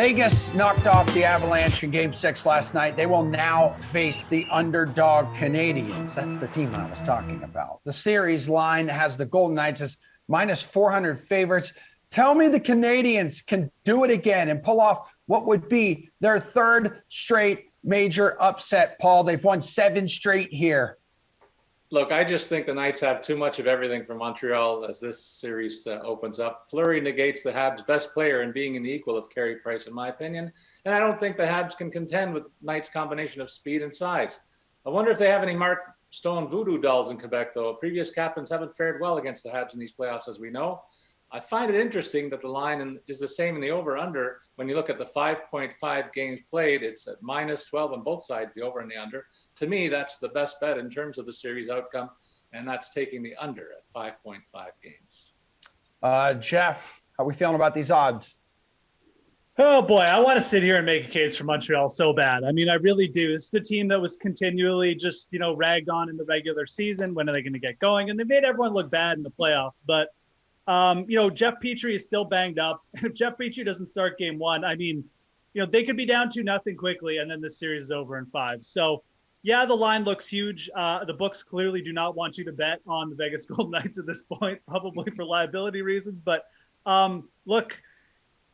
Vegas knocked off the Avalanche in Game 6 last night. They will now face the underdog Canadiens. That's the team I was talking about. The series line has the Golden Knights as minus 400 favorites. Tell me the Canadiens can do it again and pull off what would be their third straight major upset, Paul. They've won 7 straight here. Look, I just think the Knights have too much of everything for Montreal as this series opens up. Fleury negates the Habs' best player in being an equal of Carey Price, in my opinion. And I don't think the Habs can contend with Knights' combination of speed and size. I wonder if they have any Mark Stone voodoo dolls in Quebec, though. Previous captains haven't fared well against the Habs in these playoffs, as we know. I find it interesting that the line is the same in the over-under. When you look at the 5.5 games played, it's at minus 12 on both sides, the over and the under. To me, that's the best bet in terms of the series outcome, and that's taking the under at 5.5 games. Geoff, how are we feeling about these odds? Oh, boy, I want to sit here and make a case for Montreal so bad. I mean, I really do. This is the team that was continually just, ragged on in the regular season. When are they going to get going? And they made everyone look bad in the playoffs, but Jeff Petrie is still banged up. If Jeff Petrie doesn't start game 1, I mean, they could be down 2-0 quickly, and then the series is over in 5. So, yeah, the line looks huge. The books clearly do not want you to bet on the Vegas Golden Knights at this point, probably for liability reasons. But look,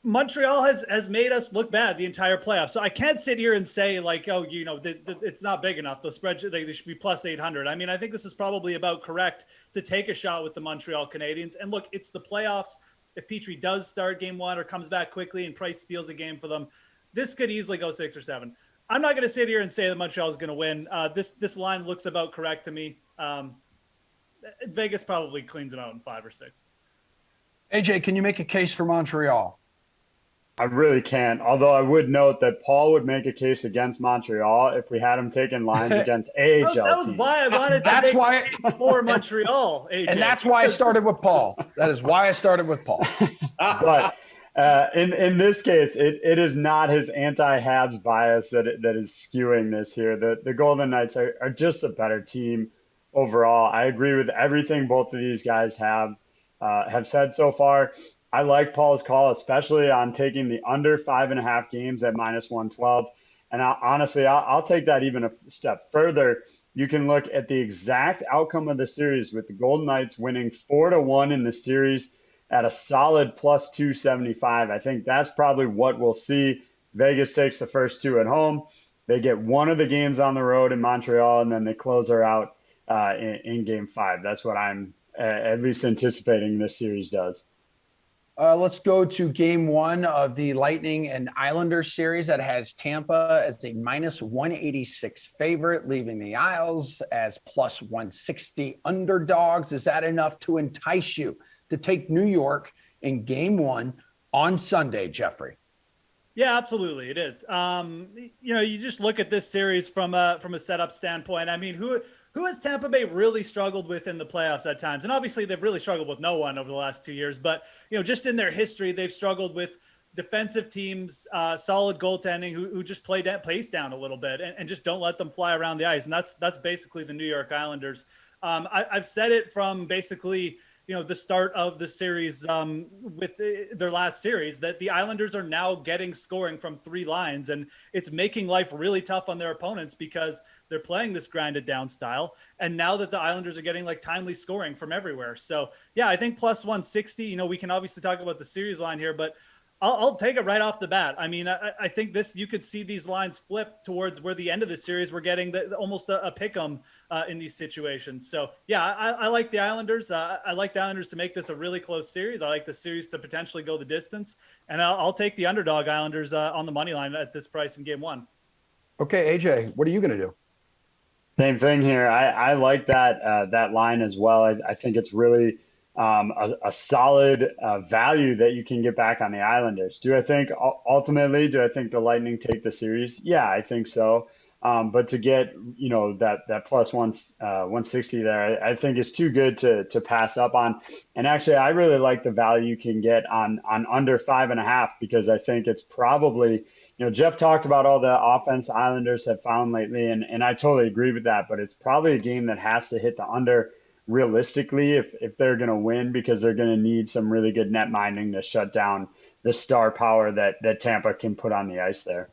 Montreal has made us look bad the entire playoff. So I can't sit here and say it's not big enough. The spread they should be plus 800. I mean, I think this is probably about correct to take a shot with the Montreal Canadiens. And look, it's the playoffs. If Petrie does start game 1 or comes back quickly and Price steals a game for them, this could easily go 6 or 7. I'm not going to sit here and say that Montreal is going to win. This line looks about correct to me. Vegas probably cleans them out in 5 or 6. AJ, can you make a case for Montreal? I really can't. Although I would note that Paul would make a case against Montreal if we had him taking lines against AHL. That was why I wanted to make a case for Montreal, AJ. And that's why I started with Paul. That is why I started with Paul. But in this case, it is not his anti-Habs bias that is skewing this here. The Golden Knights are just a better team overall. I agree with everything both of these guys have said so far. I like Paul's call, especially on taking the under 5.5 games at minus 112. And honestly, I'll take that even a step further. You can look at the exact outcome of the series with the Golden Knights winning 4-1 in the series at a solid plus 275. I think that's probably what we'll see. Vegas takes the first 2 at home. They get one of the games on the road in Montreal, and then they close her out in game 5. That's what I'm at least anticipating this series does. Let's go to game 1 of the Lightning and Islanders series that has Tampa as a minus 186 favorite, leaving the Isles as plus 160 underdogs. Is that enough to entice you to take New York in game 1 on Sunday, Jeffrey? Yeah, absolutely. It is. You just look at this series from a setup standpoint. I mean, who has Tampa Bay really struggled with in the playoffs at times? And obviously they've really struggled with no one over the last 2 years, but just in their history, they've struggled with defensive teams, solid goaltending who just play pace down a little bit and just don't let them fly around the ice. And that's basically the New York Islanders. I've said it from basically the start of the series with their last series, that the Islanders are now getting scoring from 3 lines, and it's making life really tough on their opponents because they're playing this grinded down style. And now that the Islanders are getting timely scoring from everywhere. So yeah, I think plus 160, we can obviously talk about the series line here, but I'll take it right off the bat. I mean, I think you could see these lines flip towards where the end of the series we're getting almost a pick 'em in these situations. So yeah, I like the Islanders. I like the Islanders to make this a really close series. I like the series to potentially go the distance, and I'll take the underdog Islanders on the money line at this price in game 1. Okay, AJ, what are you going to do? Same thing here. I like that line as well. I think it's really a solid value that you can get back on the Islanders. Do I think the Lightning take the series? Yeah, I think so. But to get that plus 160 there, I think is too good to pass up on. And actually, I really like the value you can get on under 5.5 because I think it's probably Geoff talked about all the offense Islanders have found lately, and I totally agree with that. But it's probably a game that has to hit the under realistically if they're going to win, because they're going to need some really good net minding to shut down the star power that Tampa can put on the ice there.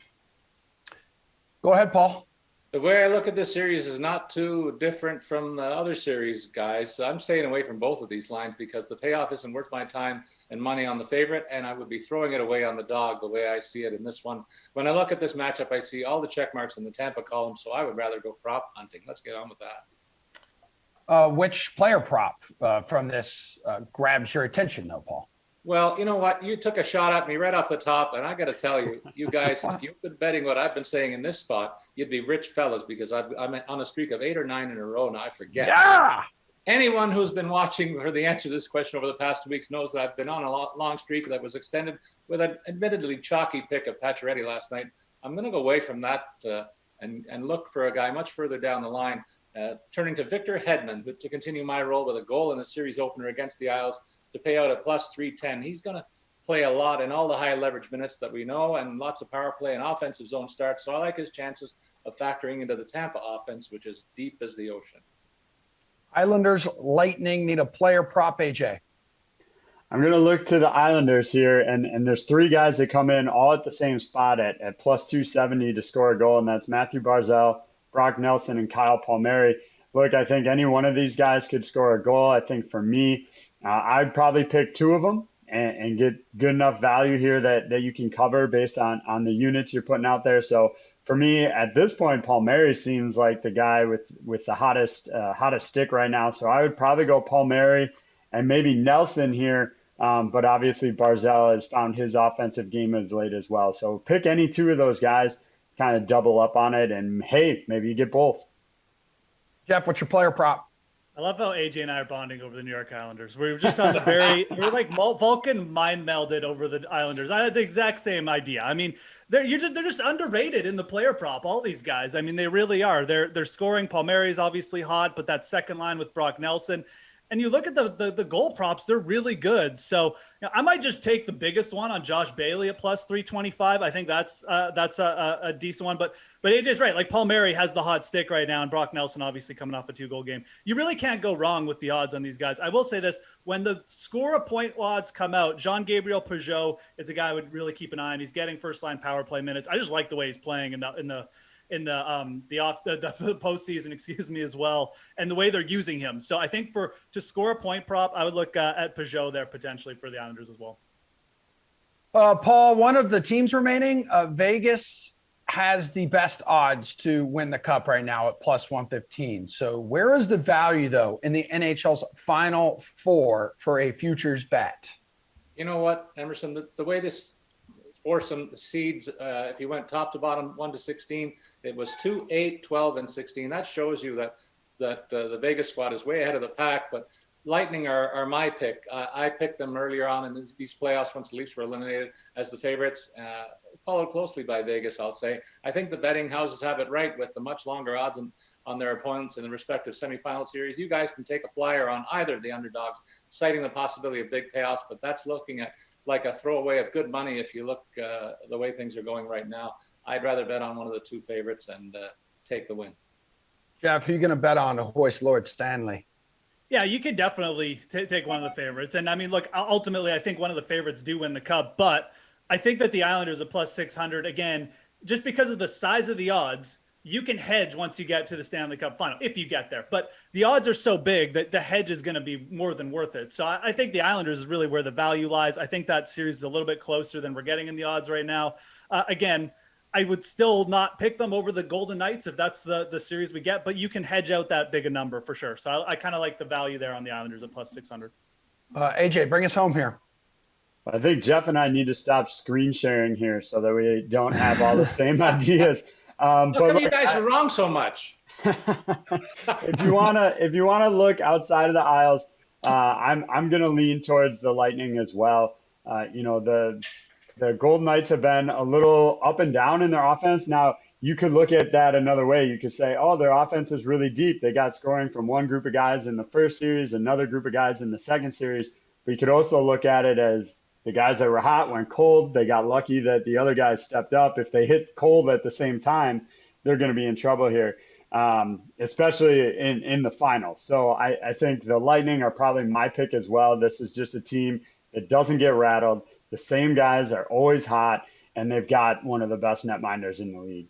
Go ahead, Paul. The way I look at this series is not too different from the other series, guys. So I'm staying away from both of these lines because the payoff isn't worth my time and money on the favorite, and I would be throwing it away on the dog the way I see it in this one. When I look at this matchup, I see all the check marks in the Tampa column, so I would rather go prop hunting. Let's get on with that. Which player prop from this grabs your attention, though, Paul? Well, you know what? You took a shot at me right off the top, and I got to tell you, you guys, if you've been betting what I've been saying in this spot, you'd be rich fellas because I'm on a streak of 8 or 9 in a row now. I forget. Yeah. Anyone who's been watching for the answer to this question over the past 2 weeks knows that I've been on a long streak that was extended with an admittedly chalky pick of Pacioretty last night. I'm going to go away from that and look for a guy much further down the line. Turning to Victor Hedman to continue my role with a goal in the series opener against the Isles to pay out at plus 310. He's going to play a lot in all the high leverage minutes that we know and lots of power play and offensive zone starts. So I like his chances of factoring into the Tampa offense, which is deep as the ocean. Islanders Lightning need a player prop, AJ. I'm going to look to the Islanders here, and there's 3 guys that come in all at the same spot at plus 270 to score a goal, and that's Matthew Barzal, Brock Nelson, and Kyle Palmieri. Look, I think any one of these guys could score a goal. I think for me, I'd probably pick 2 of them and get good enough value here that you can cover based on the units you're putting out there. So for me, at this point, Palmieri seems like the guy with the hottest stick right now. So I would probably go Palmieri and maybe Nelson here. But obviously Barzal has found his offensive game as late as well. So pick any 2 of those guys, kind of double up on it, and hey, maybe you get both. Geoff, what's your player prop? I love how AJ and I are bonding over the New York Islanders. We're just on we're like Vulcan mind melded over the Islanders. I had the exact same idea. I mean, they're just underrated in the player prop. All these guys, I mean, they really are. They're scoring. Palmieri's obviously hot, but that second line with Brock Nelson. And you look at the goal props, they're really good. So I might just take the biggest one on Josh Bailey at plus 325. I think that's a decent one. But AJ's right. Like Palmieri has the hot stick right now, and Brock Nelson obviously coming off a 2-goal game. You really can't go wrong with the odds on these guys. I will say this: when the score a point odds come out, Jean-Gabriel Pageau is a guy I would really keep an eye on. He's getting first line power play minutes. I just like the way he's playing in the postseason, excuse me, as well, and the way they're using him. So I think to score a point prop, I would look at Pageau there potentially for the Islanders as well. Paul, one of the teams remaining, Vegas has the best odds to win the cup right now at plus 115. So where is the value though in the NHL's Final Four for a futures bet? You know what, Emerson, the way this for some seeds, if you went top to bottom 1 to 16, it was 2, 8, 12, and 16. That shows you that the Vegas squad is way ahead of the pack. But Lightning are my pick. I picked them earlier on in these playoffs once the Leafs were eliminated as the favorites, followed closely by Vegas, I'll say. I think the betting houses have it right with the much longer odds on their opponents in the respective semifinal series. You guys can take a flyer on either of the underdogs, citing the possibility of big payoffs, but that's looking at like a throwaway of good money if you look the way things are going right now. I'd rather bet on one of the 2 favorites and take the win. Geoff, who are you going to bet on to hoist Lord Stanley? Yeah, you could definitely take one of the favorites. And I mean, look, ultimately, I think one of the favorites do win the cup, but I think that the Islanders are plus 600, again, just because of the size of the odds. You can hedge once you get to the Stanley Cup final, if you get there. But the odds are so big that the hedge is going to be more than worth it. So I think the Islanders is really where the value lies. I think that series is a little bit closer than we're getting in the odds right now. Again, I would still not pick them over the Golden Knights if that's the series we get, but you can hedge out that big a number for sure. So I kind of like the value there on the Islanders at plus 600. AJ, bring us home here. I think Geoff and I need to stop screen sharing here so that we don't have all the same ideas. How come you guys are wrong so much? If you wanna look outside of the Isles, I'm gonna lean towards the Lightning as well. The Golden Knights have been a little up and down in their offense. Now you could look at that another way. You could say, oh, their offense is really deep. They got scoring from one group of guys in the first series, another group of guys in the second series. But you could also look at it as the guys that were hot went cold. They got lucky that the other guys stepped up. If they hit cold at the same time, they're going to be in trouble here, especially in the finals. So I think the Lightning are probably my pick as well. This is just a team that doesn't get rattled. The same guys are always hot, and they've got one of the best netminders in the league.